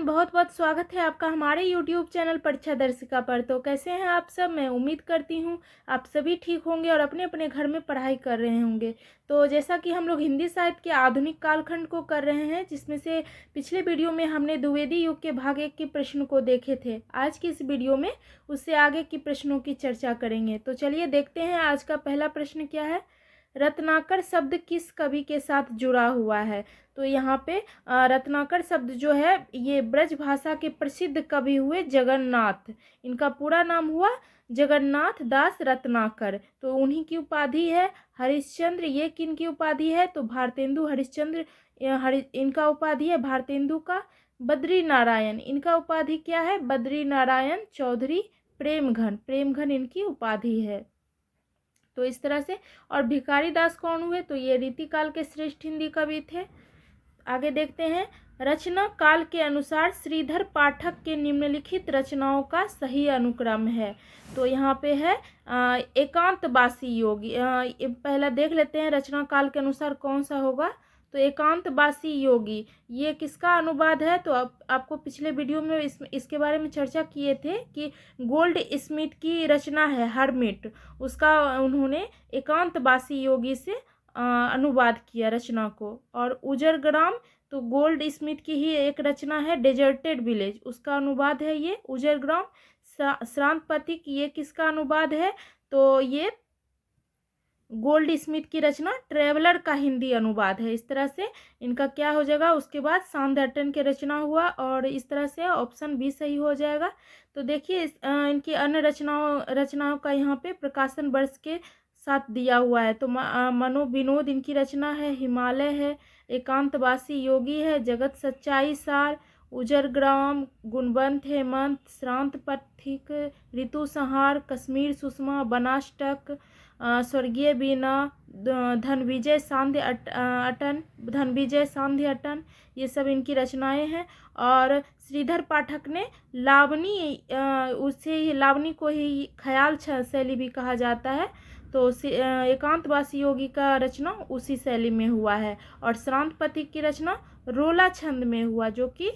Everyone, बहुत बहुत स्वागत है आपका हमारे यूट्यूब चैनल परीक्षा दर्शिका पर। तो कैसे हैं आप सब? मैं उम्मीद करती हूँ आप सभी ठीक होंगे और अपने अपने घर में पढ़ाई कर रहे होंगे। तो जैसा कि हम लोग हिंदी साहित्य के आधुनिक कालखंड को कर रहे हैं, जिसमें से पिछले वीडियो में हमने द्विवेदी युग के भाग 1 के प्रश्न को देखे थे। आज की इस वीडियो में उससे आगे की प्रश्नों की चर्चा करेंगे। तो चलिए देखते हैं आज का पहला प्रश्न क्या है। रत्नाकर शब्द किस कवि के साथ जुड़ा हुआ है? तो यहाँ पे रत्नाकर शब्द जो है ये ब्रज भाषा के प्रसिद्ध कवि हुए जगन्नाथ। इनका पूरा नाम हुआ जगन्नाथ दास रत्नाकर। तो उन्हीं की उपाधि है हरिश्चंद्र। ये किन की उपाधि है? तो भारतेंदु हरिश्चंद्र इनका उपाधि है भारतेंदु का। बद्री नारायण इनका उपाधि क्या है? बद्री नारायण चौधरी प्रेमघन। प्रेमघन इनकी उपाधि है। तो इस तरह से। और भिखारी दास कौन हुए? तो ये रीतिकाल के श्रेष्ठ हिंदी कवि थे। आगे देखते हैं। रचना काल के अनुसार श्रीधर पाठक के निम्नलिखित रचनाओं का सही अनुक्रम है। तो यहाँ पे है एकांतवासी योगी। पहला देख लेते हैं रचना काल के अनुसार कौन सा होगा। तो एकांतवासी योगी ये किसका अनुवाद है? तो आपको पिछले वीडियो में इसके बारे में चर्चा किए थे कि गोल्ड स्मिथ की रचना है हरमिट, उसका उन्होंने एकांतवासी योगी से अनुवाद किया रचना को। और उजरग्राम तो गोल्ड स्मिथ की ही एक रचना है डेजर्टेड विलेज, उसका अनुवाद है ये उजरग्राम। श्रांतपति की ये किसका अनुवाद है? तो ये गोल्ड स्मिथ की रचना ट्रेवलर का हिंदी अनुवाद है। इस तरह से इनका क्या हो जाएगा? उसके बाद सांध्यटन की रचना हुआ और इस तरह से ऑप्शन बी सही हो जाएगा। तो देखिए इनकी अन्य रचनाओं का यहाँ पे प्रकाशन वर्ष के साथ दिया हुआ है। तो मनोविनोद इनकी रचना है, हिमालय है, एकांतवासी योगी है, जगत सच्चाई सार, उजरग्राम, गुणवंत हेमंत, श्रांत पथिक, ऋतु संहार, कश्मीर सुषमा, बनाष्टक, स्वर्गीय बीना, धनविजय सांध्य अटन, ये सब इनकी रचनाएं हैं। और श्रीधर पाठक ने लावनी को ही ख्याल शैली भी कहा जाता है। तो एकांतवासी योगी का रचना उसी शैली में हुआ है। और श्रांत पथिक की रचना रोला छंद में हुआ, जो कि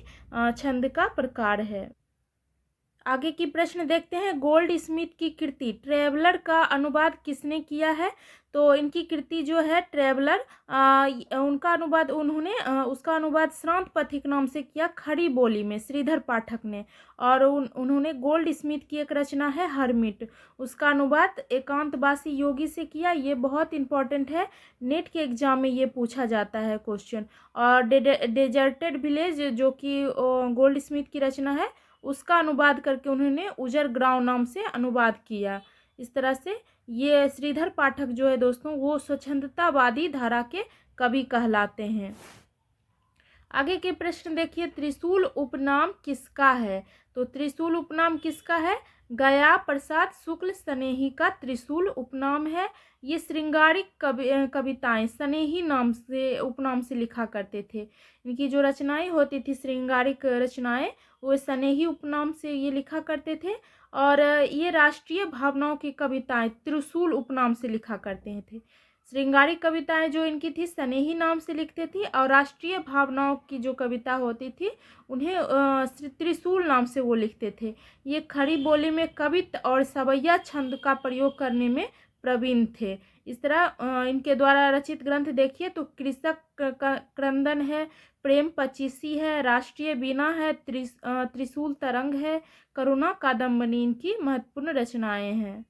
छंद का प्रकार है। आगे की प्रश्न देखते हैं। गोल्ड स्मिथ की कृति ट्रेवलर का अनुवाद किसने किया है? तो इनकी कृति जो है ट्रेवलर, उनका अनुवाद उसका अनुवाद श्रांत पथिक नाम से किया खड़ी बोली में श्रीधर पाठक ने। और उन्होंने गोल्ड स्मिथ की एक रचना है हरमिट, उसका अनुवाद एकांतवासी योगी से किया। ये बहुत इंपॉर्टेंट है, नेट के एग्जाम में ये पूछा जाता है क्वेश्चन। और डेजर्टेड विलेज जो कि गोल्ड स्मिथ की रचना है, उसका अनुवाद करके उन्होंने उजरग्राम नाम से अनुवाद किया। इस तरह से ये श्रीधर पाठक जो है दोस्तों, वो स्वच्छंदतावादी धारा के कवि कहलाते हैं। आगे के प्रश्न देखिए। त्रिशूल उपनाम किसका है? तो त्रिशूल उपनाम किसका है? गया प्रसाद शुक्ल स्नेही का त्रिशूल उपनाम है। ये श्रृंगारिक कविताएं स्नेही नाम से उपनाम से लिखा करते थे। इनकी जो रचनाएं होती थी श्रृंगारिक रचनाएं, वो स्नेही उपनाम से ये लिखा करते थे। और ये राष्ट्रीय भावनाओं की कविताएं त्रिशूल उपनाम से लिखा करते थे। श्रृंगारिक कविताएं जो इनकी थी स्नेही नाम से लिखते थी, और राष्ट्रीय भावनाओं की जो कविता होती थी उन्हें त्रिशूल नाम से वो लिखते थे। ये खड़ी बोली में कवित्त और सवैया छंद का प्रयोग करने में प्रवीण थे। इस तरह इनके द्वारा रचित ग्रंथ देखिए तो कृषक क्रंदन है, प्रेम पचीसी है, राष्ट्रीय बीना है, त्रिशूल तरंग है, करुणा कादम्बनी इनकी महत्वपूर्ण रचनाएं हैं।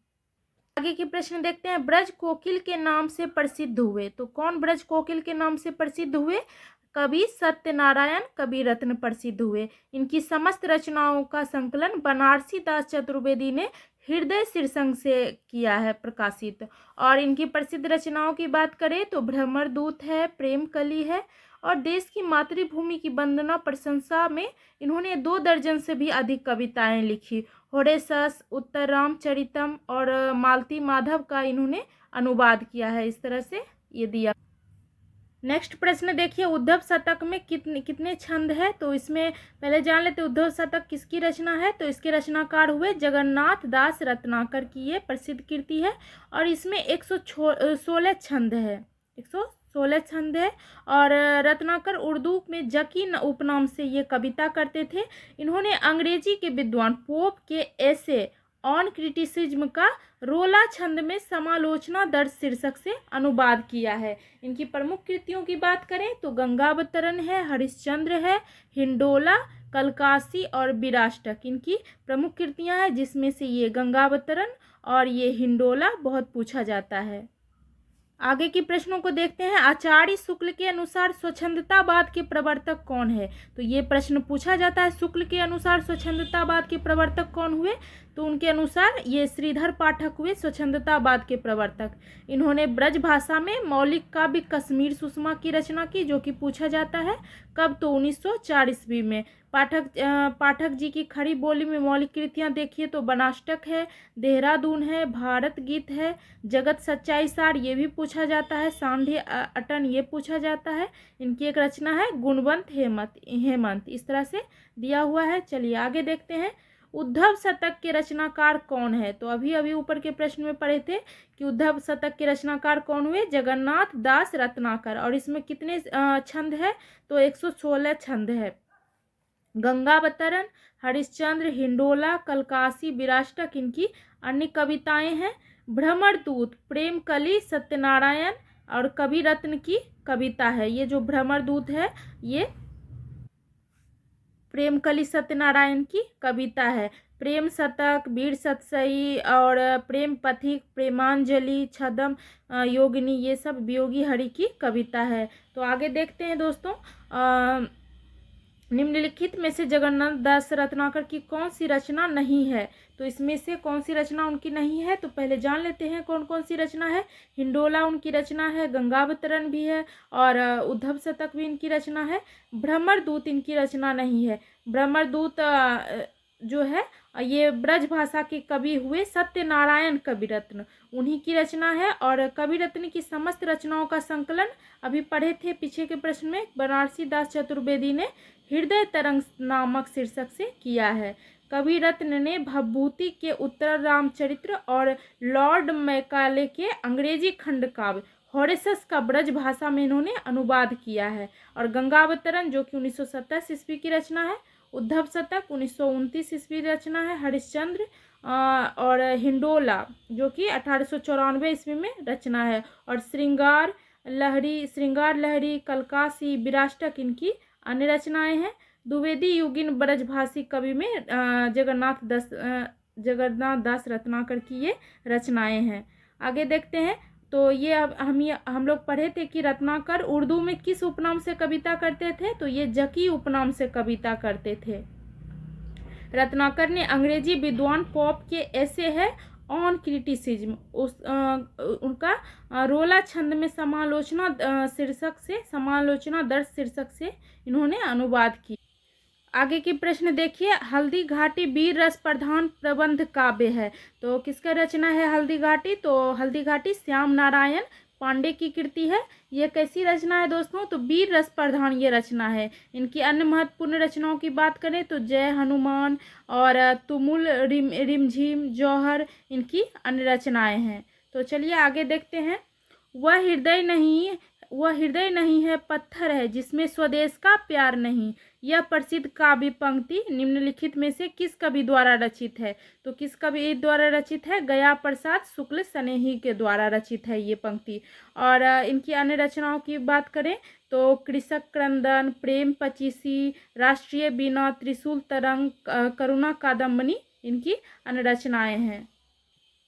आगे के प्रश्न देखते हैं। ब्रज कोकिल के नाम से प्रसिद्ध हुए। तो कौन ब्रज कोकिल के नाम से प्रसिद्ध हुए? कवि सत्यनारायण कवि रत्न प्रसिद्ध हुए। इनकी समस्त रचनाओं का संकलन बनारसी दास चतुर्वेदी ने हृदय शीर्षक से किया है प्रकाशित। और इनकी प्रसिद्ध रचनाओं की बात करें तो भ्रमरदूत है, प्रेम कली है, और देश की मातृभूमि की वंदना प्रशंसा में इन्होंने 2 दर्जन से भी अधिक कविताएं लिखी। होरेसस, उत्तर रामचरितम और मालती माधव का इन्होंने अनुवाद किया है। इस तरह से ये दिया। नेक्स्ट प्रश्न देखिए। उद्धव शतक में कितने छंद है? तो इसमें पहले जान लेते उद्धव शतक किसकी रचना है। तो इसके रचनाकार हुए जगन्नाथ दास रत्नाकर की ये प्रसिद्ध कृति है। और इसमें 116 छंद है, 116 116 छंद है। और रत्नाकर उर्दू में जकी उपनाम से ये कविता करते थे। इन्होंने अंग्रेजी के विद्वान पोप के ऐसे ऑन क्रिटिसिज्म का रोला छंद में समालोचना दर्ज शीर्षक से अनुवाद किया है। इनकी प्रमुख कृतियों की बात करें तो गंगावतरण है, हरिश्चंद्र है, हिंडोला, कलकासी और विराष्टक इनकी प्रमुख कृतियां हैं, जिसमें से ये गंगावतरण और ये हिंडोला बहुत पूछा जाता है। आगे के प्रश्नों को देखते हैं। आचार्य शुक्ल के अनुसार स्वच्छंदतावाद के प्रवर्तक कौन है? तो ये प्रश्न पूछा जाता है, शुक्ल के अनुसार स्वच्छंदतावाद के प्रवर्तक कौन हुए? तो उनके अनुसार ये श्रीधर पाठक हुए स्वच्छंदतावाद के प्रवर्तक। इन्होंने ब्रज भाषा में मौलिक काव्य कश्मीर सुषमा की रचना की, जो कि पूछा जाता है कब? तो 1904 ईस्वी में। पाठक जी की खड़ी बोली में मौलिक कृतियां देखिए तो बनाष्टक है, देहरादून है, भारत गीत है, जगत सच्चाई सार ये भी पूछा जाता है, सांढे अटन ये पूछा जाता है। इनकी एक रचना है गुणवंत हेमंत इस तरह से दिया हुआ है। चलिए आगे देखते हैं। उद्धव शतक के रचनाकार कौन है? तो अभी ऊपर के प्रश्न में पढ़े थे कि उद्धव शतक के रचनाकार कौन हुए? जगन्नाथ दास रत्नाकर। और इसमें कितने छंद है? तो 116 छंद है। गंगावतरण, हरिश्चंद्र, हिंडोला, कलकासी, विराष्टक इनकी अन्य कविताएं हैं। भ्रमरदूत, प्रेमकली, सत्यनारायण और कवि रत्न की कविता है। ये जो भ्रमरदूत है ये प्रेमकली सत्यनारायण की कविता है। प्रेम शतक, वीर सतसई और प्रेम पथिक, प्रेमांजलि, छदम योगिनी ये सब वियोगी हरि की कविता है। तो आगे देखते हैं दोस्तों। निम्नलिखित में से जगन्नाथ दास रत्नाकर की कौन सी रचना नहीं है? तो इसमें से कौन सी रचना उनकी नहीं है? तो पहले जान लेते हैं कौन कौन सी रचना है। हिंडोला उनकी रचना है, गंगावतरण भी है और उद्धव शतक भी इनकी रचना है। भ्रमरदूत इनकी रचना नहीं है। भ्रमरदूत जो है ये ब्रज भाषा के कवि हुए सत्यनारायण कविरत्न, उन्हीं की रचना है। और कविरत्न की समस्त रचनाओं का संकलन अभी पढ़े थे पीछे के प्रश्न में, बनारसी दास चतुर्वेदी ने हृदय तरंग नामक शीर्षक से किया है। कविरत्न ने भवभूति के उत्तर रामचरित्र और लॉर्ड मैकाले के अंग्रेजी खंड काव्य हॉरेसस का ब्रज भाषा में इन्होंने अनुवाद किया है। और गंगावतरण जो कि 1927 ईस्वी की रचना है, उद्धव शतक 1929 ईस्वी रचना है, हरिश्चंद्र और हिंडोला जो कि 1894 ईस्वी में रचना है। और श्रृंगार लहरी, कलकासी, विराष्टक इनकी अन्य रचनाएं हैं। द्विवेदी युगिन ब्रजभाषी कवि में जगन्नाथ दास रत्नाकर की ये रचनाएं हैं। आगे देखते हैं। तो ये अब हम लोग पढ़े थे कि रत्नाकर उर्दू में किस उपनाम से कविता करते थे? तो ये जकी उपनाम से कविता करते थे। रत्नाकर ने अंग्रेजी विद्वान पॉप के ऐसे है ऑन क्रिटिसिज्म उनका रोला छंद में समालोचना दर्ज शीर्षक से इन्होंने अनुवाद की। आगे के प्रश्न देखिए। हल्दी घाटी वीर रस प्रधान प्रबंध काव्य है, तो किसका रचना है हल्दी घाटी? तो हल्दी घाटी श्याम नारायण पांडे की कृति है। ये कैसी रचना है दोस्तों? तो वीर रस प्रधान ये रचना है। इनकी अन्य महत्वपूर्ण रचनाओं की बात करें तो जय हनुमान और तुमुल, रिमझिम, जौहर इनकी अन्य रचनाएं हैं। तो चलिए आगे देखते हैं। वह हृदय नहीं है पत्थर है जिसमें स्वदेश का प्यार नहीं। यह प्रसिद्ध काव्य पंक्ति निम्नलिखित में से किस कवि द्वारा रचित है? तो किस कवि द्वारा रचित है? गया प्रसाद शुक्ल स्नेही के द्वारा रचित है ये पंक्ति। और इनकी अन्य रचनाओं की बात करें तो कृषक क्रंदन, प्रेम पचीसी, राष्ट्रीय बीना, त्रिशूल तरंग, करुणा कादम्बनी इनकी अन्य रचनाएं हैं।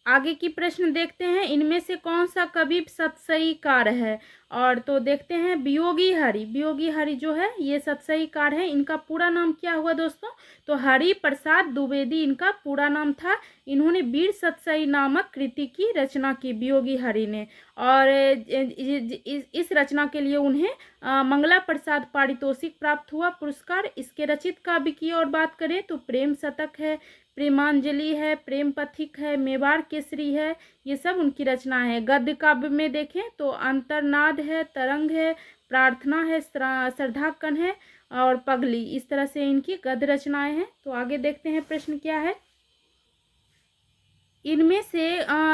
आगे की प्रश्न देखते हैं। इनमें से कौन सा कवि सतसईकार है? और तो देखते हैं वियोगी हरि जो है ये सतसईकार है। इनका पूरा नाम क्या हुआ दोस्तों? तो हरि प्रसाद द्विवेदी इनका पूरा नाम था। इन्होंने वीर सतसई नामक कृति की रचना की वियोगी हरि ने। और इस रचना के लिए उन्हें मंगला प्रसाद पारितोषिक प्राप्त हुआ पुरस्कार। इसके रचित काव्य की और बात करें तो प्रेम शतक है, प्रेमांजलि है, प्रेम पथिक है, मेवाड़ केसरी है, ये सब उनकी रचना है। गद्य काव्य में देखें तो अंतर्नाद है, तरंग है, प्रार्थना है, श्रद्धाकन है और पगली, इस तरह से इनकी गद्य रचनाएं हैं। तो आगे देखते हैं प्रश्न क्या है। इनमें से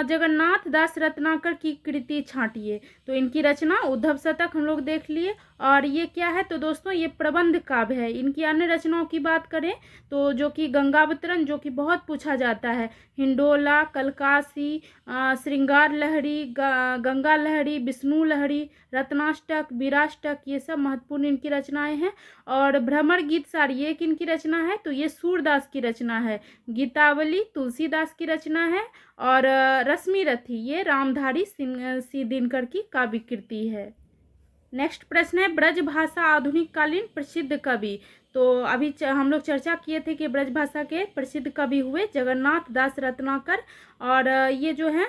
जगन्नाथ दास रत्नाकर की कृति छांटिए। तो इनकी रचना उद्धव शतक हम लोग देख लिए। और ये क्या है तो दोस्तों ये प्रबंध काव्य है। इनकी अन्य रचनाओं की बात करें तो जो कि गंगावतरण, जो कि बहुत पूछा जाता है, हिंडोला, कलकासी, श्रृंगार लहरी, गंगा लहरी, विष्णु लहरी, रत्नाष्टक, वीराष्टक, ये सब महत्वपूर्ण इनकी रचनाएं हैं। और भ्रमर गीत सार ये किन की रचना है तो ये सूरदास की रचना है। गीतावली तुलसीदास की रचना है। और रश्मि रथी ये रामधारी सिंह सी दिनकर की काव्य कृति है। नेक्स्ट प्रश्न है ब्रज भाषा आधुनिक कालीन प्रसिद्ध कवि। तो अभी हम लोग चर्चा किए थे कि ब्रज भाषा के प्रसिद्ध कवि हुए जगन्नाथ दास रत्नाकर। और ये जो है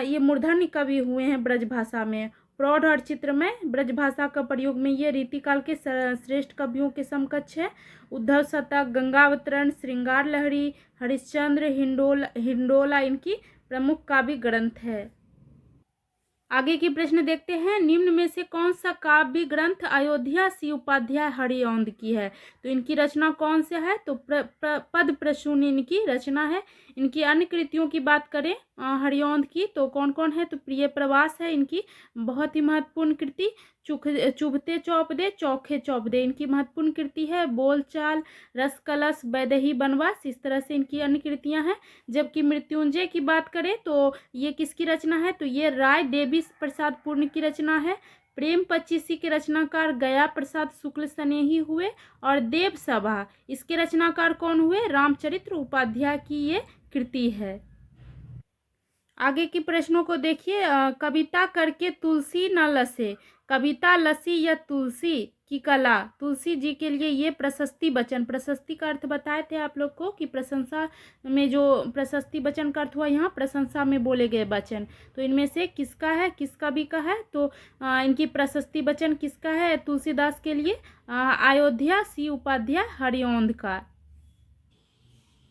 ये मूर्धन्य कवि हुए हैं ब्रज भाषा में। प्रौढ़ और चित्र में ब्रज भाषा का प्रयोग में ये रीतिकाल के श्रेष्ठ कवियों के समकक्ष है। उद्धव शतक, गंगावतरण, श्रृंगार लहरी, हरिश्चंद्र, हिंडोला इनकी प्रमुख काव्य ग्रंथ है। आगे की प्रश्न देखते हैं। निम्न में से कौन सा काव्य ग्रंथ अयोध्या सी उपाध्याय हरिऔंध की है। तो इनकी रचना कौन सा है तो पद प्रसूनि इनकी रचना है। इनकी अन्य कृतियों की बात करें हरिऔंध की तो कौन कौन है तो प्रिय प्रवास है इनकी बहुत ही महत्वपूर्ण कृति। चुभते चौपदे, चौखे चौपदे इनकी महत्वपूर्ण कृति है। बोलचाल, रस कलश, वैदेही बनवास, इस तरह से इनकी अन्य कृतियां हैं। जबकि मृत्युंजय की बात करें तो ये किसकी रचना है तो ये राय देवी प्रसाद पूर्ण की रचना है। प्रेम पच्चीसी के रचनाकार गया प्रसाद शुक्ल स्नेही हुए। और देव सभा इसके रचनाकार कौन हुए रामचरित्र उपाध्याय की ये कृति है। आगे की प्रश्नों को देखिए। कविता करके तुलसी न लसे, कविता लसी या तुलसी की कला, तुलसी जी के लिए ये प्रशस्ति वचन, प्रशस्ति का अर्थ बताए थे आप लोग को कि प्रशंसा में जो प्रशस्ति वचन का अर्थ हुआ यहाँ प्रशंसा में बोले गए वचन। तो इनमें से किसका है, किस कवि का है तो इनकी प्रशस्ति वचन किसका है तुलसीदास के लिए अयोध्या सी उपाध्याय हरिऔंध का।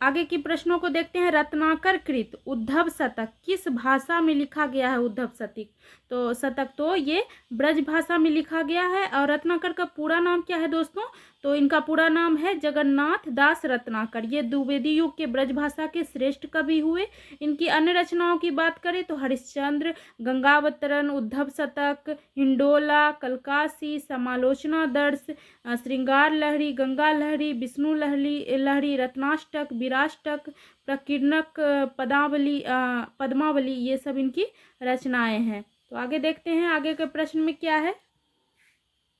आगे की प्रश्नों को देखते हैं। रत्नाकर कृत उद्धव शतक किस भाषा में लिखा गया है उद्धव शतक तो शतक तो ये ब्रज भाषा में लिखा गया है। और रत्नाकर का पूरा नाम क्या है दोस्तों तो इनका पूरा नाम है जगन्नाथ दास रत्नाकर। ये द्विवेदी युग के ब्रज भाषा के श्रेष्ठ कवि हुए। इनकी अन्य रचनाओं की बात करें तो हरिश्चंद्र, गंगावतरण, उद्धव शतक, हिंडोला, कलकासी, समालोचना दर्श, श्रृंगार लहरी, गंगा लहरी, विष्णु लहरी, रत्नाष्टक, वीराष्टक, प्रकीर्णक, पद्मावली ये सब इनकी रचनाएं हैं। तो आगे देखते हैं आगे के प्रश्न में क्या है।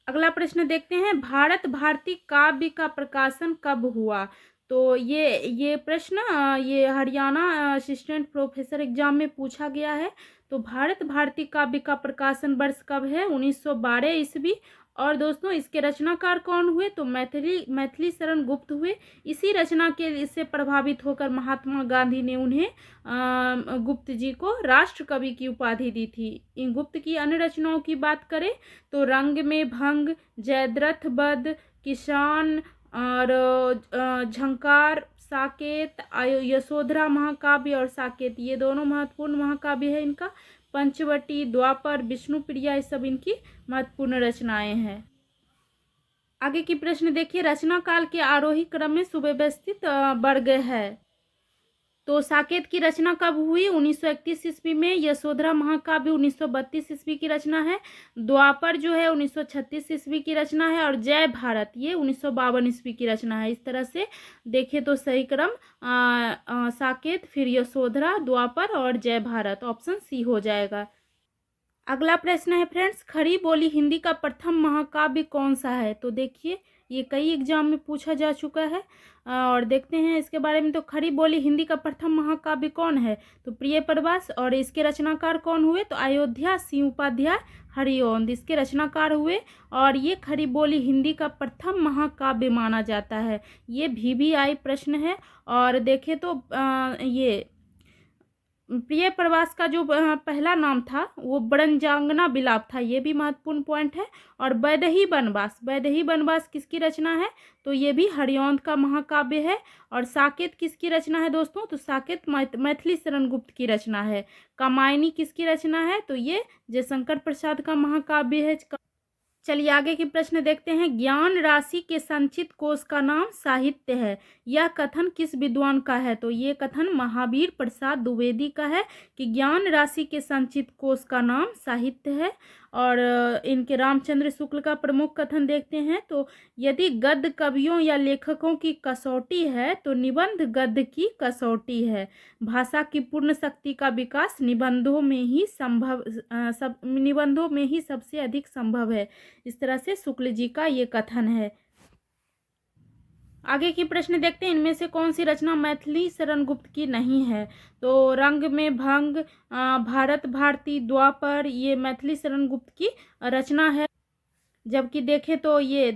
अगला प्रश्न देखते हैं। भारत भारती काव्य का प्रकाशन कब हुआ। तो ये प्रश्न ये हरियाणा असिस्टेंट प्रोफेसर एग्जाम में पूछा गया है। तो भारत भारती काव्य का प्रकाशन वर्ष कब है 1912 ईस्वी। और दोस्तों इसके रचनाकार कौन हुए तो मैथिली शरण गुप्त हुए। इसी रचना के इससे प्रभावित होकर महात्मा गांधी ने उन्हें गुप्त जी को राष्ट्र कवि की उपाधि दी थी। इन गुप्त की अन्य रचनाओं की बात करें तो रंग में भंग, जयद्रथ वध, किसान और झंकार, साकेत, यशोधरा महाकाव्य और साकेत ये दोनों महत्वपूर्ण महाकाव्य है इनका। पंचवटी, द्वापर, विष्णुप्रिया ये सब इनकी महत्वपूर्ण रचनाएं हैं। आगे की प्रश्न देखिए। रचना काल के आरोही क्रम में सुव्यवस्थित वर्ग है। तो साकेत की रचना कब हुई 1931 ईस्वी में। यशोधरा महाकाव्य 1932 ईस्वी की रचना है। द्वापर जो है 1936 ईस्वी की रचना है। और जय भारत ये 1952 ईस्वी की रचना है। इस तरह से देखें तो सही क्रम साकेत, फिर यशोधरा, द्वापर और जय भारत, ऑप्शन सी हो जाएगा। अगला प्रश्न है फ्रेंड्स। खड़ी बोली हिंदी का प्रथम महाकाव्य कौन सा है। तो देखिए ये कई एग्जाम में पूछा जा चुका है और देखते हैं इसके बारे में। तो खड़ी बोली हिंदी का प्रथम महाकाव्य कौन है तो प्रिय प्रवास। और इसके रचनाकार कौन हुए तो अयोध्या सिंह उपाध्याय हरिऔंध इसके रचनाकार हुए। और ये खड़ी बोली हिंदी का प्रथम महाकाव्य माना जाता है। ये VVI प्रश्न है। और देखें तो ये प्रिय प्रवास का जो पहला नाम था वो ब्रंजांगना विलाप था। ये भी महत्वपूर्ण पॉइंट है। और वैदेही बनवास किसकी रचना है तो ये भी हरिऔंध का महाकाव्य है। और साकेत किसकी रचना है दोस्तों तो साकेत मैथिली शरण गुप्त की रचना है। कामायनी किसकी रचना है तो ये जयशंकर प्रसाद का महाकाव्य है। चलिए आगे के प्रश्न देखते हैं। ज्ञान राशि के संचित कोश का नाम साहित्य है, यह कथन किस विद्वान का है? तो ये कथन महावीर प्रसाद द्विवेदी का है कि ज्ञान राशि के संचित कोश का नाम साहित्य है। और इनके रामचंद्र शुक्ल का प्रमुख कथन देखते हैं। तो यदि गद्य कवियों या लेखकों की कसौटी है तो निबंध गद्य की कसौटी है। भाषा की पूर्ण शक्ति का विकास निबंधों में ही निबंधों में ही सबसे अधिक संभव है। इस तरह से शुक्ल जी का ये कथन है। आगे की प्रश्न देखते हैं। इनमें से कौन सी रचना मैथिली शरण गुप्त की नहीं है? तो रंग में भंग, भारत भारती, द्वापर, ये मैथिली शरण गुप्त की रचना है। जबकि देखें तो ये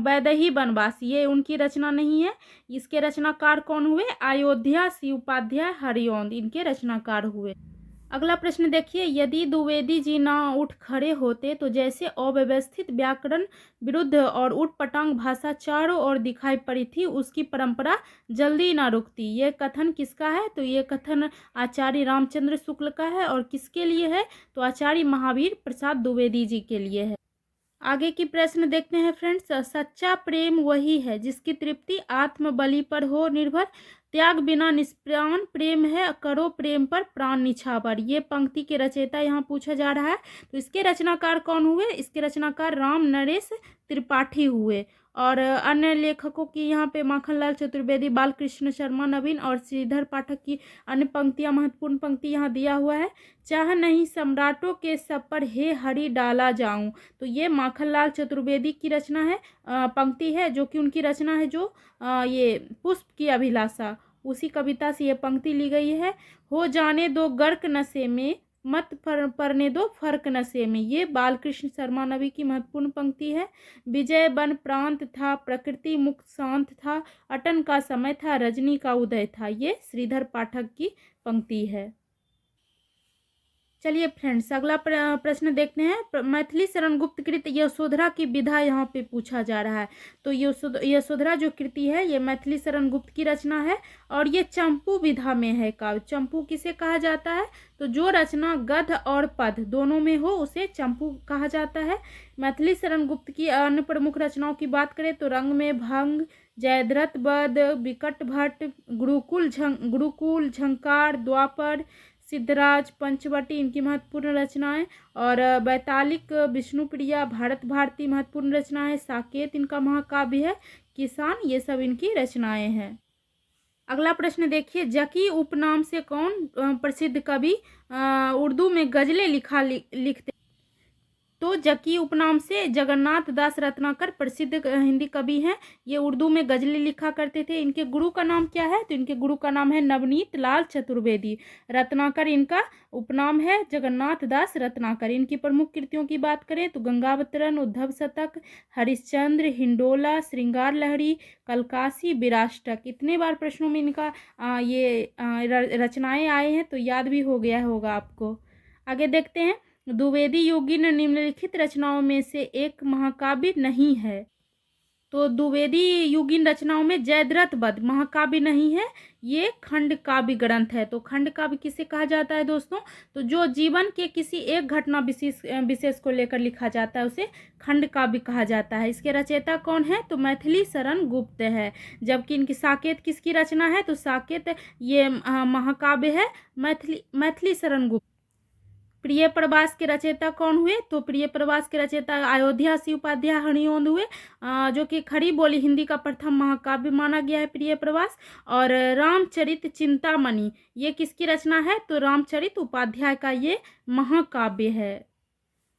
वैदेही वनवास, ये उनकी रचना नहीं है। इसके रचनाकार कौन हुए? अयोध्या सी उपाध्याय हरिऔंध इनके रचनाकार हुए। अगला प्रश्न देखिए। यदि द्विवेदी जी ना उठ खड़े होते तो जैसे अव्यवस्थित व्याकरण, विरुद्ध और उटपटांग भाषा चारों ओर दिखाई पड़ी थी, उसकी परंपरा जल्दी ना रुकती। ये कथन किसका है? तो ये कथन आचार्य रामचंद्र शुक्ल का है। और किसके लिए है? तो आचार्य महावीर प्रसाद द्विवेदी जी के लिए है। आगे की प्रश्न देखते हैं फ्रेंड्स। सच्चा प्रेम वही है जिसकी तृप्ति आत्म बलि पर हो निर्भर, त्याग बिना निष्प्राण प्रेम है, करो प्रेम पर प्राण निछावर। ये पंक्ति के रचयिता यहाँ पूछा जा रहा है। तो इसके रचनाकार कौन हुए? इसके रचनाकार राम नरेश त्रिपाठी हुए। और अन्य लेखकों की यहाँ पे माखनलाल चतुर्वेदी, बालकृष्ण शर्मा नवीन और श्रीधर पाठक की अन्य पंक्तियाँ, महत्वपूर्ण पंक्ति यहाँ दिया हुआ है। चाह नहीं सम्राटों के सब पर हे हरि डाला जाऊं। तो ये माखनलाल चतुर्वेदी की रचना है, पंक्ति है, जो कि उनकी रचना है। जो ये पुष्प की अभिलाषा, उसी कविता से ये पंक्ति ली गई है। हो जाने दो गर्क नशे में, मत पड़ने दो फर्क नशे में, ये बालकृष्ण शर्मा नवी की महत्वपूर्ण पंक्ति है। विजय वन प्रांत था, प्रकृति मुक्त शांत था, अटन का समय था, रजनी का उदय था, ये श्रीधर पाठक की पंक्ति है। चलिए फ्रेंड्स अगला प्रश्न देखते हैं। मैथिली शरण गुप्त कृत यशोधरा की विधा यहाँ पे पूछा जा रहा है। तो यशोधरा जो कृति है ये मैथिली शरण गुप्त की रचना है और ये चंपू विधा में है काव्य। चंपू किसे कहा जाता है? तो जो रचना गद्य और पद दोनों में हो उसे चंपू कहा जाता है। मैथिली शरण गुप्त की अन्य प्रमुख रचनाओं की बात करें तो रंग में भंग, जयद्रथ वध, विकट भट्ट, गुरुकुल, झंकार, द्वापर, सिद्धराज, पंचवटी इनकी महत्वपूर्ण रचनाएं। और वैतालिक, विष्णुप्रिया, भारत भारती महत्वपूर्ण रचनाएं। साकेत इनका महाकाव्य है। किसान, ये सब इनकी रचनाएं हैं। अगला प्रश्न देखिए। जकी उपनाम से कौन प्रसिद्ध कवि उर्दू में गजलें लिखते? तो जकी उपनाम से जगन्नाथ दास रत्नाकर प्रसिद्ध हिंदी कवि हैं। ये उर्दू में गजलें लिखा करते थे। इनके गुरु का नाम क्या है? तो इनके गुरु का नाम है नवनीत लाल चतुर्वेदी। रत्नाकर इनका उपनाम है, जगन्नाथ दास रत्नाकर। इनकी प्रमुख कृतियों की बात करें तो गंगावतरण, उद्धव शतक, हरिश्चंद्र, हिंडोला, श्रृंगार लहरी, कलकासी, विराष्टक। इतने बार प्रश्नों में इनका रचनाएं आए हैं तो याद भी हो गया होगा आपको। आगे देखते हैं। द्विवेदी योगिन निम्नलिखित रचनाओं में से एक महाकाव्य नहीं है। तो द्विवेदी युगीन रचनाओं में जयद्रथ वध महाकाव्य नहीं है, ये खंड काव्य ग्रंथ है। तो खंड काव्य किसे कहा जाता है दोस्तों? तो जो जीवन के किसी एक घटना विशेष को लेकर लिखा जाता है उसे खंड काव्य कहा जाता है। इसके रचयिता कौन है? तो मैथिली शरण गुप्त है। जबकि इनकी साकेत किसकी रचना है? तो साकेत ये महाकाव्य है मैथिली शरण गुप्त। प्रिय प्रवास के रचयिता कौन हुए? तो प्रिय प्रवास के रचयिता अयोध्या सी उपाध्याय हरिऔंध हुए, जो कि खड़ी बोली हिंदी का प्रथम महाकाव्य माना गया है प्रिय प्रवास। और रामचरित चिंतामणि ये किसकी रचना है? तो रामचरित उपाध्याय का ये महाकाव्य है।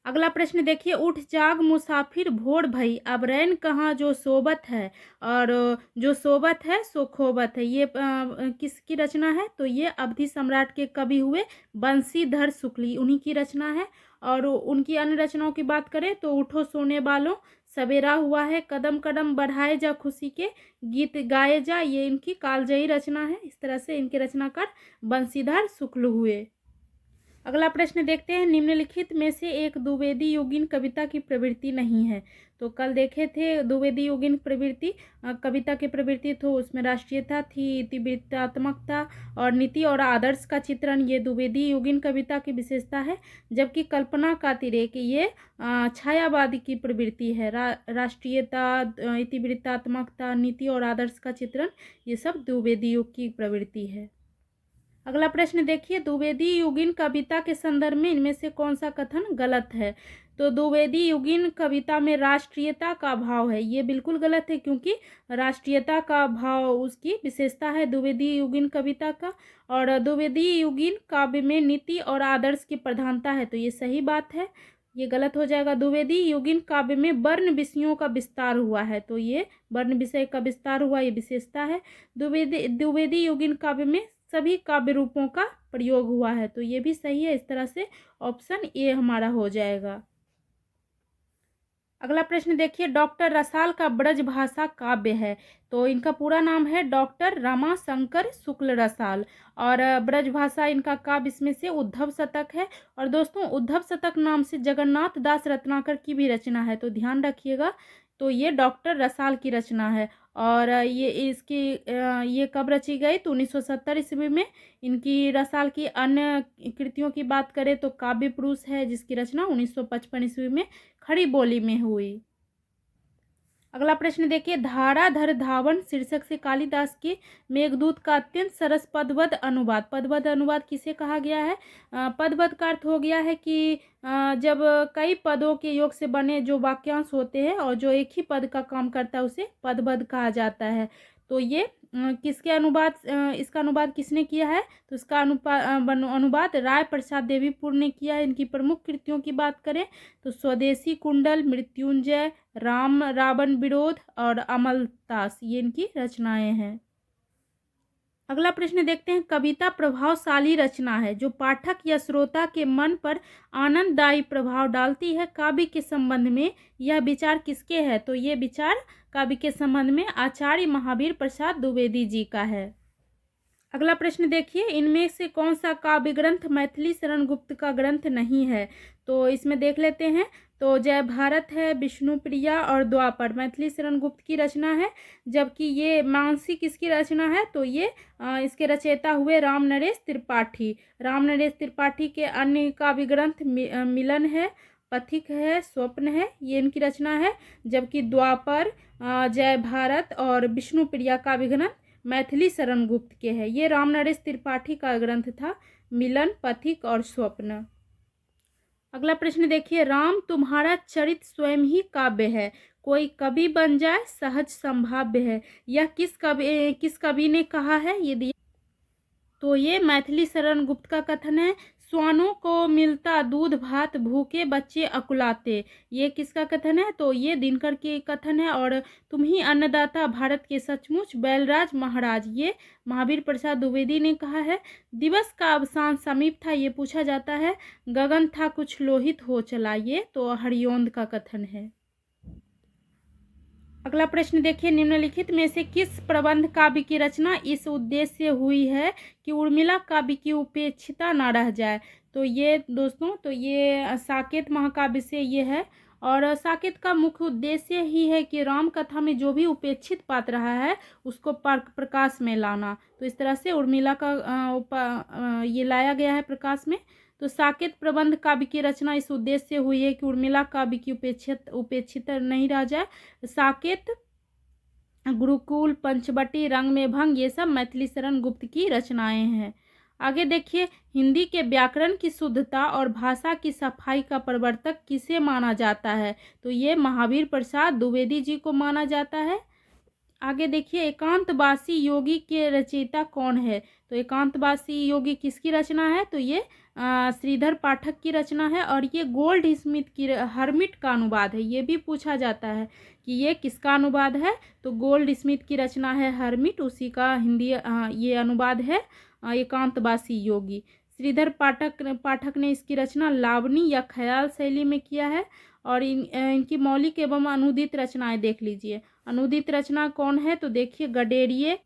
अगला प्रश्न देखिए। उठ जाग मुसाफिर भोर भई, अब रैन कहाँ जो सोबत है, और जो सोबत है सो खोबत है, ये किसकी रचना है? तो ये अवधि सम्राट के कवि हुए बंशीधर शुक्ल, उन्हीं की रचना है। और उनकी अन्य रचनाओं की बात करें तो उठो सोने वालों, सवेरा हुआ है, कदम कदम बढ़ाए जा खुशी के, गीत गाए जा, ये इनकी कालजयी रचना है। इस तरह से इनके रचनाकार बंशीधर शुक्ल हुए। अगला प्रश्न देखते हैं, निम्नलिखित में से एक द्विवेदी योगिन कविता की प्रवृत्ति नहीं है। तो कल देखे थे द्विवेदी योगिन प्रवृत्ति, कविता की प्रवृत्ति, तो उसमें राष्ट्रीयता थी, इतिवृत्तात्मकता और नीति और आदर्श का चित्रण, ये द्विवेदी योगिन कविता की विशेषता है। जबकि कल्पना का अतिरेक ये छायावादी की प्रवृत्ति है। राष्ट्रीयता, इतिवृत्तात्मकता, नीति और आदर्श का चित्रण, ये सब द्विवेदी योग की प्रवृत्ति है। अगला प्रश्न देखिए, द्विवेदी युगीन कविता के संदर्भ में इनमें से कौन सा कथन गलत है। तो द्विवेदी युगीन कविता में राष्ट्रीयता का भाव है, ये बिल्कुल गलत है, क्योंकि राष्ट्रीयता का भाव उसकी विशेषता है द्विवेदी युगीन कविता का। और द्विवेदी युगीन काव्य में नीति और आदर्श की प्रधानता है, तो ये सही बात है, ये गलत हो जाएगा। द्विवेदी युगीन काव्य में वर्ण विषयों का विस्तार हुआ है, तो ये वर्ण विषय का विस्तार हुआ, ये विशेषता है। द्विवेदी युगीन काव्य में सभी काव्य रूपों का प्रयोग हुआ है, तो ये भी सही है। इस तरह से ऑप्शन ए हमारा हो जाएगा। अगला प्रश्न देखिए, डॉक्टर रसाल का ब्रज भाषा काव्य है, तो इनका पूरा नाम है डॉक्टर रमाशंकर शुक्ल रसाल, और ब्रज भाषा इनका काव्य इसमें से उद्धव शतक है। और दोस्तों, उद्धव शतक नाम से जगन्नाथ दास रत्नाकर की भी रचना है, तो ध्यान रखिएगा। तो ये डॉक्टर रसाल की रचना है, और ये कब रची गई, तो 1970 ईस्वी में। इनकी रसाल की अन्य कृतियों की बात करें तो काव्य पुरुष है, जिसकी रचना 1955 ईस्वी में खड़ी बोली में हुई। अगला प्रश्न देखिए, धाराधर धावन शीर्षक से कालिदास के मेघदूत का अत्यंत सरस पदबद्ध अनुवाद, पदबद्ध अनुवाद किसे कहा गया है। पदबद्ध का अर्थ हो गया है कि जब कई पदों के योग से बने जो वाक्यांश होते हैं और जो एक ही पद का काम करता है उसे पदबद्ध कहा जाता है। तो ये किसके अनुवाद, इसका अनुवाद किसने किया है, तो इसका अनुवाद राय प्रसाद देवीपुर ने किया है। इनकी प्रमुख कृतियों की बात करें तो स्वदेशी कुंडल, मृत्युंजय, राम रावण विरोध और अमलतास, ये इनकी रचनाएं हैं। अगला प्रश्न देखते हैं, कविता प्रभावशाली रचना है जो पाठक या श्रोता के मन पर आनंददायी प्रभाव डालती है। काव्य के संबंध में यह विचार किसके है, तो ये विचार काव्य के संबंध में आचार्य महावीर प्रसाद द्विवेदी जी का है। अगला प्रश्न देखिए, इनमें से कौन सा काव्य ग्रंथ मैथिली शरण गुप्त का ग्रंथ नहीं है। तो इसमें देख लेते हैं, तो जय भारत है, विष्णुप्रिया और द्वापर मैथिली शरण गुप्त की रचना है। जबकि ये मानसी किसकी रचना है, तो ये इसके रचयिता हुए राम नरेश त्रिपाठी। राम नरेश त्रिपाठी के अन्य काव्य ग्रंथ मिलन है, पथिक है, स्वप्न है, ये इनकी रचना है। जबकि द्वापर, जय भारत और विष्णुप्रिया काव्य ग्रंथ मैथिली शरण गुप्त के हैं। ये राम नरेश त्रिपाठी का ग्रंथ था, मिलन, पथिक और स्वप्न। अगला प्रश्न देखिए, राम तुम्हारा चरित स्वयं ही काव्य है, कोई कवि बन जाए सहज संभाव्य है, यह किस कवि ने कहा है, ये दिया। तो ये मैथिली शरण गुप्त का कथन है। स्वानों को मिलता दूध भात, भूखे बच्चे अकुलाते, ये किसका कथन है, तो ये दिनकर के कथन है। और तुम ही अन्नदाता भारत के सचमुच बैलराज महाराज, ये महावीर प्रसाद द्विवेदी ने कहा है। दिवस का अवसान समीप था, ये पूछा जाता है। गगन था कुछ लोहित हो चला, ये तो हरिओंद का कथन है। अगला प्रश्न देखिए, निम्नलिखित में से किस प्रबंध काव्य की रचना इस उद्देश्य से हुई है कि उर्मिला काव्य की उपेक्षिता न रह जाए। तो ये दोस्तों, तो ये साकेत महाकाव्य से ये है। और साकेत का मुख्य उद्देश्य ही है कि राम कथा में जो भी उपेक्षित पात्र रहा है उसको प्रकाश में लाना। तो इस तरह से उर्मिला का ये लाया गया है प्रकाश में। तो साकेत प्रबंध काव्य की रचना इस उद्देश्य से हुई है कि उर्मिला काव्य की उपेक्षित नहीं रह जाए। साकेत, गुरुकुल, पंचवटी, रंग में भंग, ये सब मैथिली शरण गुप्त की रचनाएं हैं। आगे देखिए, हिंदी के व्याकरण की शुद्धता और भाषा की सफाई का प्रवर्तक किसे माना जाता है, तो ये महावीर प्रसाद द्विवेदी जी को माना जाता है। आगे देखिए, एकांतवासी योगी के रचयिता कौन है, तो एकांतवासी योगी किसकी रचना है, तो ये श्रीधर पाठक की रचना है। और ये गोल्ड स्मिथ की हर्मिट का अनुवाद है, ये भी पूछा जाता है कि ये किसका अनुवाद है, तो गोल्ड स्मिथ की रचना है हर्मिट, उसी का हिंदी ये अनुवाद है एकांतवासी योगी। श्रीधर पाठक ने इसकी रचना लावनी या ख्याल शैली में किया है। और इनकी मौलिक एवं अनुदित रचनाएं देख लीजिए। अनुदित रचना कौन है, तो देखिए गडेरिए,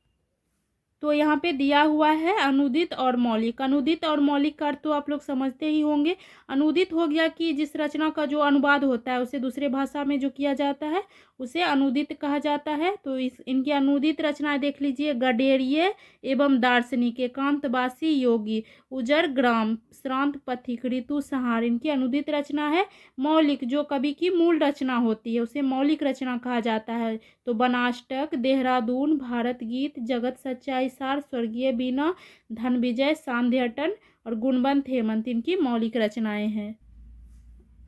तो यहाँ पे दिया हुआ है अनुदित और मौलिक। अनुदित और मौलिक का अर्थ तो आप लोग समझते ही होंगे। अनुदित हो गया कि जिस रचना का जो अनुवाद होता है उसे दूसरे भाषा में जो किया जाता है उसे अनुदित कहा जाता है। तो इनकी अनुदित रचनाएं देख लीजिए। गडेरिये एवं दार्शनिक, एकांतवासी योगी, उजर ग्राम, श्रांत पथिक, ऋतु संहार इनकी अनुदित रचना है। मौलिक जो कवि की मूल रचना होती है उसे मौलिक रचना कहा जाता है। तो बनाष्टक, देहरादून, भारत गीत, जगत सच्चाई सार, स्वर्गीय बीना, धन विजय, सांध्यटन और गुणवंत हेमंत इनकी मौलिक रचनाएं हैं।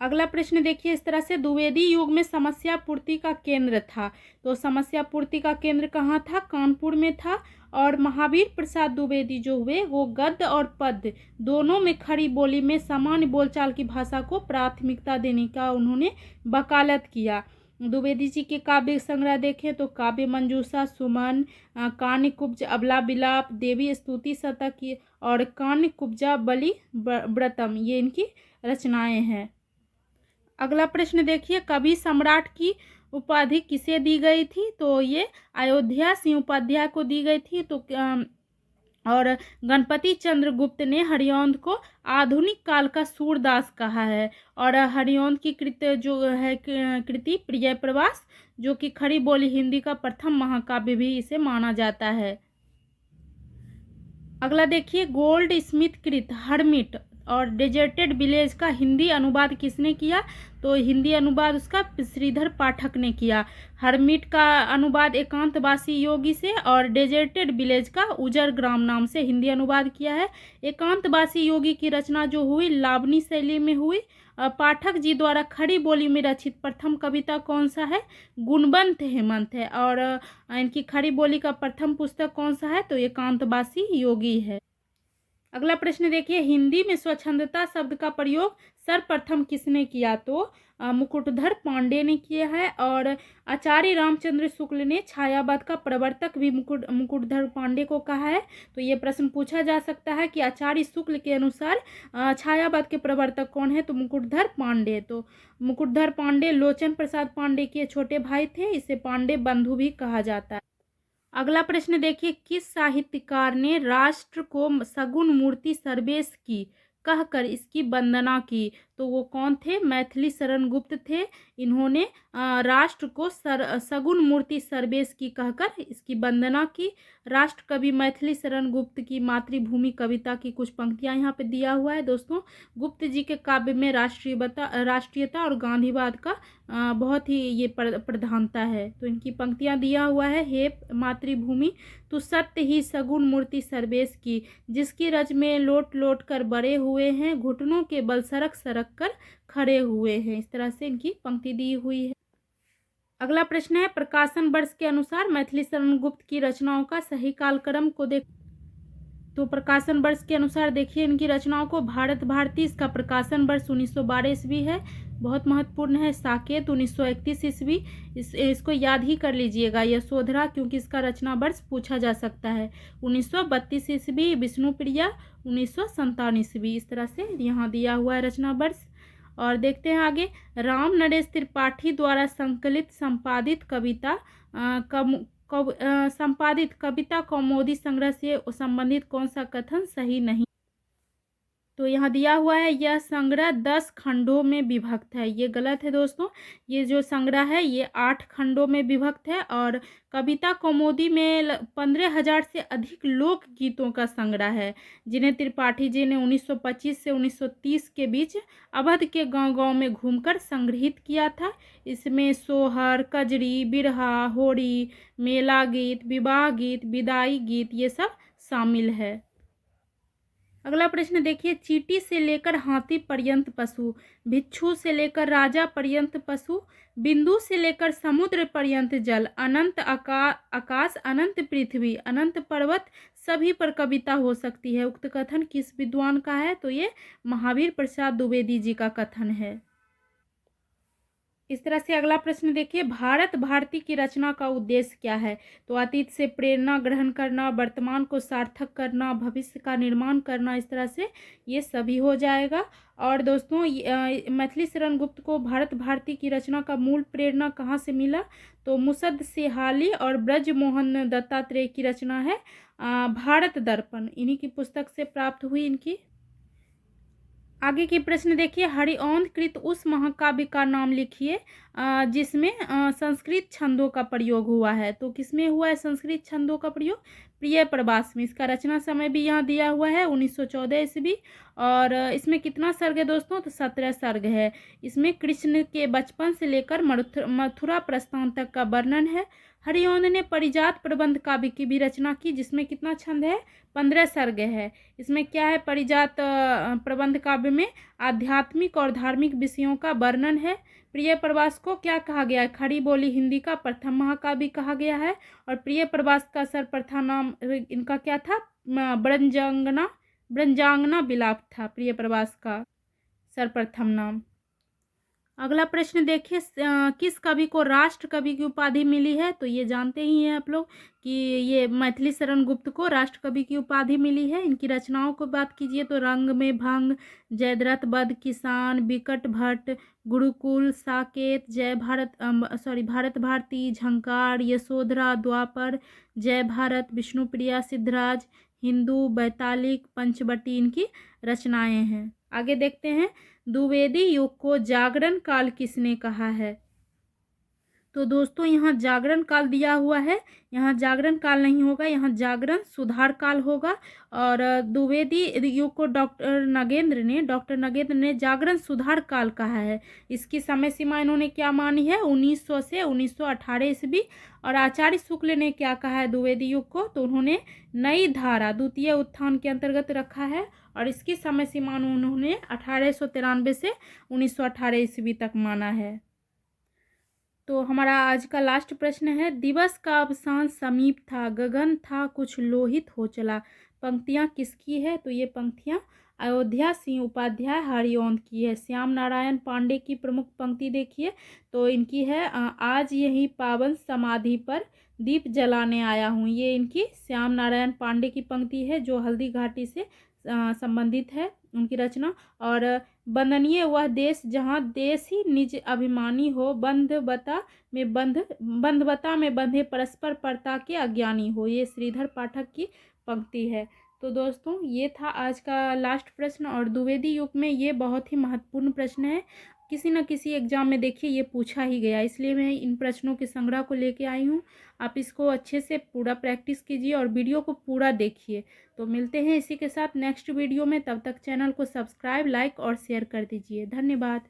अगला प्रश्न देखिए इस तरह से, द्विवेदी युग में समस्या पूर्ति का केंद्र था। तो समस्या पूर्ति का केंद्र कहाँ था? कानपुर में था। और महावीर प्रसाद द्विवेदी जो हुए वो गद्य और पद्य दोनों में खड़ी बोली में सामान्य बोलचाल की भाषा को प्राथमिकता देने का उन्होंने वकालत किया। द्विवेदी जी के काव्य संग्रह देखें तो काव्य मंजूषा, सुमन, कान्य कुब्ज, अबला विलाप, देवी स्तुति शतक और कान्य कुब्जा बलि व्रतम ये इनकी रचनाएं हैं। अगला प्रश्न देखिए, कवि सम्राट की उपाधि किसे दी गई थी? तो ये अयोध्या सिंह उपाध्याय को दी गई थी। तो और गणपति चंद्र गुप्त ने हरिऔंध को आधुनिक काल का सूरदास कहा है। और हरिऔंध की कृति जो है कृति प्रिय प्रवास जो कि खड़ी बोली हिंदी का प्रथम महाकाव्य भी इसे माना जाता है। अगला देखिए, गोल्ड स्मिथ कृत हर्मिट और डेजर्टेड विलेज का हिंदी अनुवाद किसने किया? तो हिंदी अनुवाद उसका श्रीधर पाठक ने किया। हर्मिट का अनुवाद एकांतवासी योगी से और डेजर्टेड विलेज का उजर ग्राम नाम से हिंदी अनुवाद किया है। एकांतवासी योगी की रचना जो हुई लावनी शैली में हुई। पाठक जी द्वारा खड़ी बोली में रचित प्रथम कविता कौन सा है? गुणवंत हेमंत है। और इनकी खड़ी बोली का प्रथम पुस्तक कौन सा है? तो एकांतवासी योगी है। अगला प्रश्न देखिए, हिंदी में स्वच्छंदता शब्द का प्रयोग सर्वप्रथम किसने किया? तो मुकुटधर पांडे ने किया है। और आचार्य रामचंद्र शुक्ल ने छायावाद का प्रवर्तक भी मुकुटधर पांडे को कहा है। तो ये प्रश्न पूछा जा सकता है कि आचार्य शुक्ल के अनुसार छायावाद के प्रवर्तक कौन है? तो मुकुटधर पांडे। तो मुकुटधर पांडे लोचन प्रसाद पांडे के छोटे भाई थे। इसे पांडे बंधु भी कहा जाता है। अगला प्रश्न देखिए, किस साहित्यकार ने राष्ट्र को सगुण मूर्ति सर्वेश की कहकर इसकी वंदना की? तो वो कौन थे? मैथिली शरण गुप्त थे। इन्होंने राष्ट्र को सगुण मूर्ति सर्वेश की कहकर इसकी वंदना की। राष्ट्र कवि मैथिली शरण गुप्त की मातृभूमि कविता की कुछ पंक्तियां यहाँ पे दिया हुआ है दोस्तों। गुप्त जी के काव्य में राष्ट्रीयता और गांधीवाद का बहुत ही ये प्रधानता है। तो इनकी पंक्तियां दिया हुआ है। हे मातृभूमि तू सत्य ही सगुण मूर्ति सर्वेश की, जिसकी रज में लोट लोट कर बड़े हुए हैं, घुटनों के बल सरक सरक कर खड़े हुए हैं। इस तरह से इनकी पंक्ति दी हुई है। अगला प्रश्न है, प्रकाशन वर्ष के अनुसार मैथिली शरण गुप्त की रचनाओं का सही कालक्रम को देख। तो प्रकाशन वर्ष के अनुसार देखिए इनकी रचनाओं को, भारत भारती इसका प्रकाशन वर्ष 1912 ईस्वी है, बहुत महत्वपूर्ण है। साकेत 1931 ईस्वी, इसको याद ही कर लीजिएगा। यशोधरा क्योंकि इसका रचना वर्ष पूछा जा सकता है। 1932 ईस्वी विष्णुप्रिया 1957 ईस्वी। इस तरह से यहाँ दिया हुआ है रचना वर्ष। और देखते हैं आगे, राम नरेश त्रिपाठी द्वारा संकलित संपादित संपादित कविता कौमुदी संग्रह से संबंधित कौन सा कथन सही नहीं? तो यहाँ दिया हुआ है यह संग्रह 10 खंडों में विभक्त है। ये गलत है दोस्तों। ये जो संग्रह है ये 8 खंडों में विभक्त है। और कविता कौमुदी में 15,000 से अधिक लोक गीतों का संग्रह है, जिन्हें त्रिपाठी जी ने 1925 से 1930 के बीच अवध के गांव-गांव में घूमकर संग्रहित किया था। इसमें सोहर, कजरी, बिरहा, होड़ी, मेला गीत, विवाह गीत, विदाई गीत ये सब शामिल है। अगला प्रश्न देखिए, चींटी से लेकर हाथी पर्यंत पशु, भिक्षु से लेकर राजा पर्यंत पशु, बिंदु से लेकर समुद्र पर्यंत जल, अनंत आकाश, अनंत पृथ्वी, अनंत पर्वत सभी पर कविता हो सकती है। उक्त कथन किस विद्वान का है? तो ये महावीर प्रसाद द्विवेदी जी का कथन है। इस तरह से अगला प्रश्न देखिए, भारत भारती की रचना का उद्देश्य क्या है? तो अतीत से प्रेरणा ग्रहण करना, वर्तमान को सार्थक करना, भविष्य का निर्माण करना, इस तरह से ये सभी हो जाएगा। और दोस्तों मैथिली शरण गुप्त को भारत भारती की रचना का मूल प्रेरणा कहाँ से मिला? तो मुसद्द सेहाली और ब्रज मोहन दत्तात्रेय की रचना है भारत दर्पण, इन्हीं की पुस्तक से प्राप्त हुई इनकी। आगे की प्रश्न देखिए, हरिऔंध कृत उस महाकाव्य का नाम लिखिए जिसमें संस्कृत छंदों का प्रयोग हुआ है। तो किसमें हुआ है संस्कृत छंदों का प्रयोग? प्रिय प्रवास में। इसका रचना समय भी यहाँ दिया हुआ है 1914 ईस्वी। और इसमें कितना सर्ग है दोस्तों? तो 17 सर्ग है। इसमें कृष्ण के बचपन से लेकर मथुरा प्रस्थान तक का वर्णन है। हरिऔंध ने परिजात प्रबंध काव्य की भी रचना की, जिसमें कितना छंद है? 15 सर्ग है। इसमें क्या है? परिजात प्रबंध काव्य में आध्यात्मिक और धार्मिक विषयों का वर्णन है। प्रिय प्रवास को क्या कहा गया है? खड़ी बोली हिंदी का प्रथम महाकाव्य कहा गया है। और प्रिय प्रवास का सर्वप्रथम नाम इनका क्या था? ब्रंजांगना विलाप था प्रिय प्रवास का सर्वप्रथम नाम। अगला प्रश्न देखिए, किस कवि को राष्ट्र कवि की उपाधि मिली है? तो ये जानते ही हैं आप लोग कि ये मैथिली शरण गुप्त को राष्ट्र कवि की उपाधि मिली है। इनकी रचनाओं को बात कीजिए तो रंग में भंग, जयद्रथ वध, किसान, बिकट भट्ट, गुरुकुल, साकेत, भारत भारती, झंकार, यशोधरा, द्वापर, जय भारत, विष्णुप्रिया, सिद्धराज, हिंदू, बैतालिक, पंचवटी इनकी रचनाएं हैं। आगे देखते हैं, द्विवेदी युग को जागरण काल किसने कहा है? तो दोस्तों यहाँ जागरण काल दिया हुआ है, यहाँ जागरण काल नहीं होगा, यहाँ जागरण सुधार काल होगा। और द्विवेदी युग को डॉक्टर नगेंद्र ने जागरण सुधार काल कहा है। इसकी समय सीमा इन्होंने क्या मानी है? 1900 से 1918 ईस्वी। और आचार्य शुक्ल ने क्या कहा है द्विवेदी युग को? तो उन्होंने नई धारा द्वितीय उत्थान के अंतर्गत रखा है। और इसकी समय सीमा उन्होंने 1893 से 1918 ईस्वी तक माना है। तो हमारा आज का लास्ट प्रश्न है, दिवस का अवसान समीप था, गगन था कुछ लोहित हो चला। पंक्तियाँ किसकी है? तो ये पंक्तियाँ अयोध्या सिंह उपाध्याय हरिऔंध की है। श्याम नारायण पांडे की प्रमुख पंक्ति देखिए तो इनकी है, आज यही पावन समाधि पर दीप जलाने आया हूँ। ये इनकी श्याम नारायण पांडे की पंक्ति है जो हल्दी घाटी से संबंधित है उनकी रचना। और बंदनीय वह देश जहाँ देश ही निज अभिमानी हो, बंधवता में बंधे परस्पर परता के अज्ञानी हो। ये श्रीधर पाठक की पंक्ति है। तो दोस्तों ये था आज का लास्ट प्रश्न। और द्विवेदी युग में ये बहुत ही महत्वपूर्ण प्रश्न है, किसी न किसी एग्जाम में देखिए ये पूछा ही गया, इसलिए मैं इन प्रश्नों के संग्रह को लेके आई हूँ। आप इसको अच्छे से पूरा प्रैक्टिस कीजिए और वीडियो को पूरा देखिए। तो मिलते हैं इसी के साथ नेक्स्ट वीडियो में, तब तक चैनल को सब्सक्राइब, लाइक और शेयर कर दीजिए। धन्यवाद।